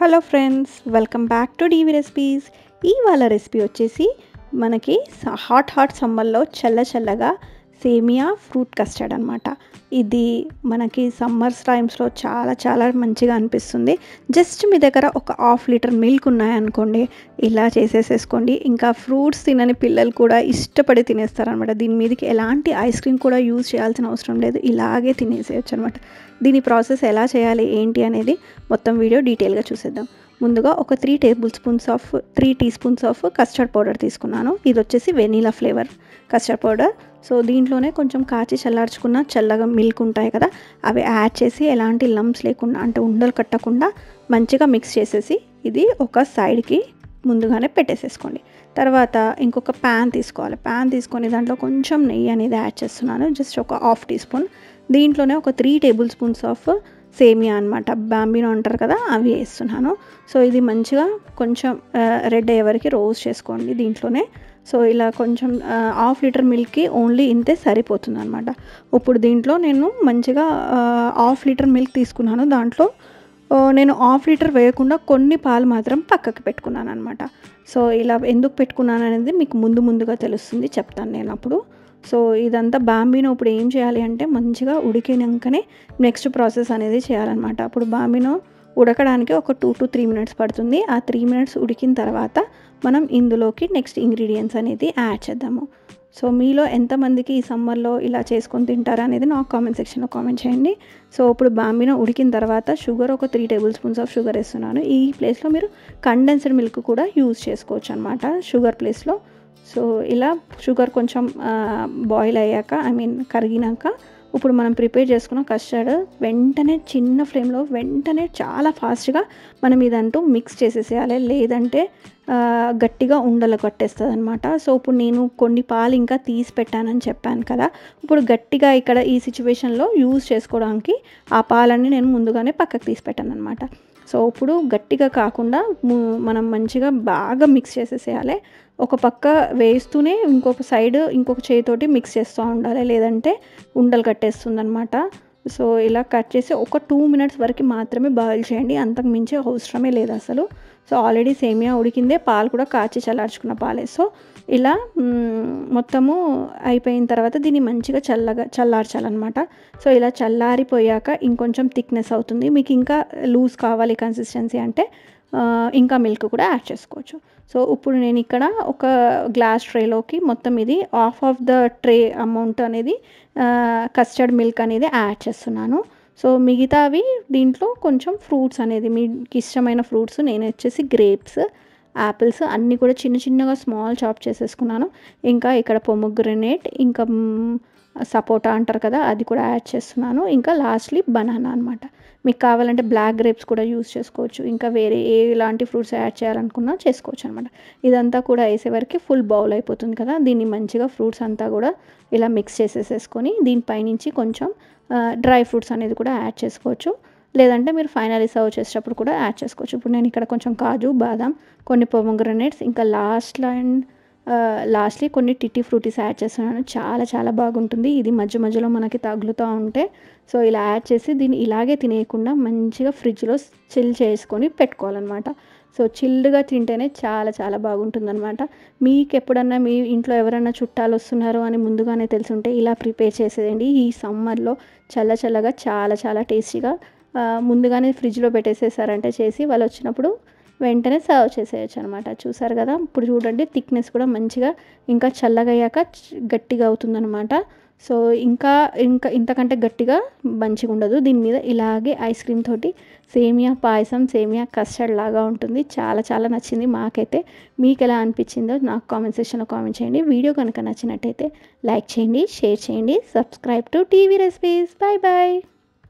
Hello friends, welcome back to DV recipes. ఇవాళ recipe వచ్చేసి మనకి హాట్ సమ్మర్లో చల్లగా సేమియా ఫ్రూట్ కస్టర్డ్ అనమాట. ఇది మనకి సమ్మర్స్ టైమ్స్లో చాలా మంచిగా అనిపిస్తుంది. జస్ట్ మీ దగ్గర ఒక హాఫ్ లీటర్ మిల్క్ ఉన్నాయనుకోండి, ఇలా చేసేసేసుకోండి. ఇంకా ఫ్రూట్స్ తినని పిల్లలు కూడా ఇష్టపడి తినేస్తారనమాట. దీని మీదకి ఎలాంటి ఐస్ క్రీమ్ కూడా యూజ్ చేయాల్సిన అవసరం లేదు, ఇలాగే తినేసేయచ్చు అనమాట. దీని ప్రాసెస్ ఎలా చేయాలి ఏంటి అనేది మొత్తం వీడియో డీటెయిల్గా చూసేద్దాం. ముందుగా ఒక 3 teaspoons of custard powder తీసుకున్నాను. ఇది వచ్చేసి vanilla flavour custard powder. So దీంట్లోనే కొంచెం కాచి చల్లార్చుకున్న చల్లగా మిల్క్ ఉంటాయి కదా, అవి యాడ్ చేసి ఎలాంటి లంప్స్ లేకుండా, అంటే ఉండలు కట్టకుండా మంచిగా మిక్స్ చేసేసి ఇది ఒక సైడ్కి ముందుగానే పెట్టేసేసుకోండి. తర్వాత ఇంకొక ప్యాన్ తీసుకోవాలి. ప్యాన్ తీసుకొని దాంట్లో కొంచెం నెయ్యి అనేది యాడ్ చేస్తున్నాను, జస్ట్ ఒక హాఫ్ టీ స్పూన్. దీంట్లోనే ఒక 3 టేబుల్ స్పూన్స్ ఆఫ్ సేమియా అనమాట, బాంబినో అంటారు కదా, అవి వేస్తున్నాను. సో ఇది మంచిగా కొంచెం రెడ్ అయ్యే వరకు రోస్ట్ చేసుకోండి దీంట్లోనే. సో ఇలా కొంచెం హాఫ్ లీటర్ మిల్క్కి ఓన్లీ ఇంతే సరిపోతుంది అనమాట. ఇప్పుడు దీంట్లో నేను మంచిగా హాఫ్ లీటర్ మిల్క్ తీసుకున్నాను. దాంట్లో నేను హాఫ్ లీటర్ వేయకుండా కొన్ని పాలు మాత్రం పక్కకి పెట్టుకున్నాను అనమాట. సో ఇలా ఎందుకు పెట్టుకున్నాను అనేది మీకు ముందుగా తెలుస్తుంది, చెప్తాను నేను అప్పుడు. సో ఇదంతా బాంబినో ఇప్పుడు ఏం చేయాలి అంటే మంచిగా ఉడికినాకనే నెక్స్ట్ ప్రాసెస్ అనేది చేయాలన్నమాట. అప్పుడు బాంబినో ఉడకడానికి ఒక 2 to 3 మినిట్స్ పడుతుంది. ఆ 3 మినిట్స్ ఉడికిన తర్వాత మనం ఇందులోకి నెక్స్ట్ ఇంగ్రీడియంట్స్ అనేది యాడ్ చేద్దాము. సో మీలో ఎంతమందికి ఈ సమ్మర్లో ఇలా చేసుకొని తింటారా అనేది నాకు కామెంట్ సెక్షన్లో కామెంట్ చేయండి. సో ఇప్పుడు బాంబినో ఉడికిన తర్వాత షుగర్ ఒక 3 టేబుల్ స్పూన్స్ ఆఫ్ షుగర్ వేస్తున్నాను. ఈ ప్లేస్లో మీరు కండెన్స్డ్ మిల్క్ కూడా యూజ్ చేసుకోవచ్చు అనమాట షుగర్ ప్లేస్లో. సో ఇలా షుగర్ కొంచెం బాయిల్ అయ్యాక, కరిగినాక ఇప్పుడు మనం ప్రిపేర్ చేసుకున్న కస్టర్డ్ వెంటనే చిన్న ఫ్లేమ్లో వెంటనే చాలా ఫాస్ట్గా మనం ఇదంటూ మిక్స్ చేసేసేయాలి, లేదంటే గట్టిగా ఉండలు కట్టేస్తుంది అనమాట. సో ఇప్పుడు నేను కొన్ని పాలు ఇంకా తీసి పెట్టానని చెప్పాను కదా, ఇప్పుడు గట్టిగా ఇక్కడ ఈ సిచ్యువేషన్లో యూజ్ చేసుకోవడానికి ఆ పాలన్నీ నేను ముందుగానే పక్కకు తీసి పెట్టాను అనమాట. సో ఇప్పుడు గట్టిగా కాకుండా మనం మంచిగా బాగా మిక్స్ చేసేసేయాలి. ఒక పక్క వేస్తూనే ఇంకొక సైడ్ ఇంకొక చేతితోటి మిక్స్ చేస్తూ ఉండాలి, లేదంటే ఉండలు కట్టేస్తుంది అనమాట. సో ఇలా కట్ చేసి ఒక 2 మినిట్స్ వరకు మాత్రమే బాయిల్ చేయండి, అంతకు మించి అవసరమే లేదు అసలు. సో ఆల్రెడీ సేమియా ఉడికిందే, పాలు కూడా కాచి చల్లార్చుకున్న పాలే. సో ఇలా మొత్తము అయిపోయిన తర్వాత దీన్ని మంచిగా చల్లార్చాలన్నమాట. సో ఇలా చల్లారిపోయాక ఇంకొంచెం థిక్నెస్ అవుతుంది. మీకు ఇంకా లూజ్ కావాలి కన్సిస్టెన్సీ అంటే ఇంకా మిల్క్ కూడా యాడ్ చేసుకోవచ్చు. సో ఇప్పుడు నేను ఇక్కడ ఒక గ్లాస్ ట్రేలోకి మొత్తం ఇది half of the tray amount అనేది కస్టర్డ్ మిల్క్ అనేది యాడ్ చేస్తున్నాను. సో మిగతావి దీంట్లో కొంచెం ఫ్రూట్స్ అనేది మీకు ఇష్టమైన ఫ్రూట్స్, నేను వచ్చేసి గ్రేప్స్, యాపిల్స్ అన్నీ కూడా చిన్నగా స్మాల్ చాప్ చేసేసుకున్నాను. ఇంకా ఇక్కడ పొమోగ్రనేట్, ఇంకా సపోటా అంటారు కదా, అది కూడా యాడ్ చేస్తున్నాను. ఇంకా లాస్ట్లీ బనానా అనమాట. మీకు కావాలంటే బ్లాక్ గ్రేప్స్ కూడా యూస్ చేసుకోవచ్చు, ఇంకా వేరే ఎలాంటి ఫ్రూట్స్ యాడ్ చేయాలనుకున్నా చేసుకోవచ్చు అనమాట. ఇదంతా కూడా వేసేవరకు ఫుల్ బౌల్ అయిపోతుంది కదా, దీన్ని మంచిగా ఫ్రూట్స్ అంతా కూడా ఇలా మిక్స్ చేసేసేసుకొని దీనిపైనుంచి కొంచెం డ్రై ఫ్రూట్స్ అనేది కూడా యాడ్ చేసుకోవచ్చు, లేదంటే మీరు ఫైనల్లీ సర్వ్ చేసేటప్పుడు కూడా యాడ్ చేసుకోవచ్చు. ఇప్పుడు నేను ఇక్కడ కొంచెం కాజు, బాదాం, కొన్ని పొమోగ్రనేట్స్, ఇంకా లాస్ట్లీ కొన్ని టిట్టి ఫ్రూటీస్ యాడ్ చేస్తున్నాను. చాలా బాగుంటుంది ఇది మధ్యలో మనకి తగులుతూ ఉంటే. సో ఇలా యాడ్ చేసి దీన్ని ఇలాగే తినేయకుండా మంచిగా ఫ్రిడ్జ్లో చిల్ చేసుకొని పెట్టుకోవాలన్నమాట. సో చిల్డ్గా తింటేనే చాలా బాగుంటుందన్నమాట. మీకు ఎప్పుడన్నా మీ ఇంట్లో ఎవరైనా చుట్టాలు వస్తున్నారు అని ముందుగానే తెలుసుంటే ఇలా ప్రిపేర్ చేసేయండి. ఈ సమ్మర్లో చల్లగా చాలా టేస్టీగా ముందుగానే ఫ్రిడ్జ్లో పెట్టేసేసారంటే చేసి వాళ్ళు వచ్చినప్పుడు వెంటనే సర్వ్ చేసేయచ్చు అనమాట. చూసారు కదా, ఇప్పుడు చూడండి థిక్నెస్ కూడా మంచిగా ఇంకా చల్లగా అయ్యాక గట్టిగా అవుతుందన్నమాట. సో ఇంకా ఇంతకంటే గట్టిగా మంచిగా ఉండదు. దీని మీద ఇలాగే ఐస్ క్రీమ్ తోటి సేమియా పాయసం, సేమియా కస్టర్డ్ లాగా ఉంటుంది. చాలా నచ్చింది మాకైతే. మీకు ఎలా అనిపించిందో నాకు కామెంట్ సెక్షన్లో కామెంట్ చేయండి. వీడియో కనుక నచ్చినట్టయితే లైక్ చేయండి, షేర్ చేయండి, subscribe to TV recipes. Bye.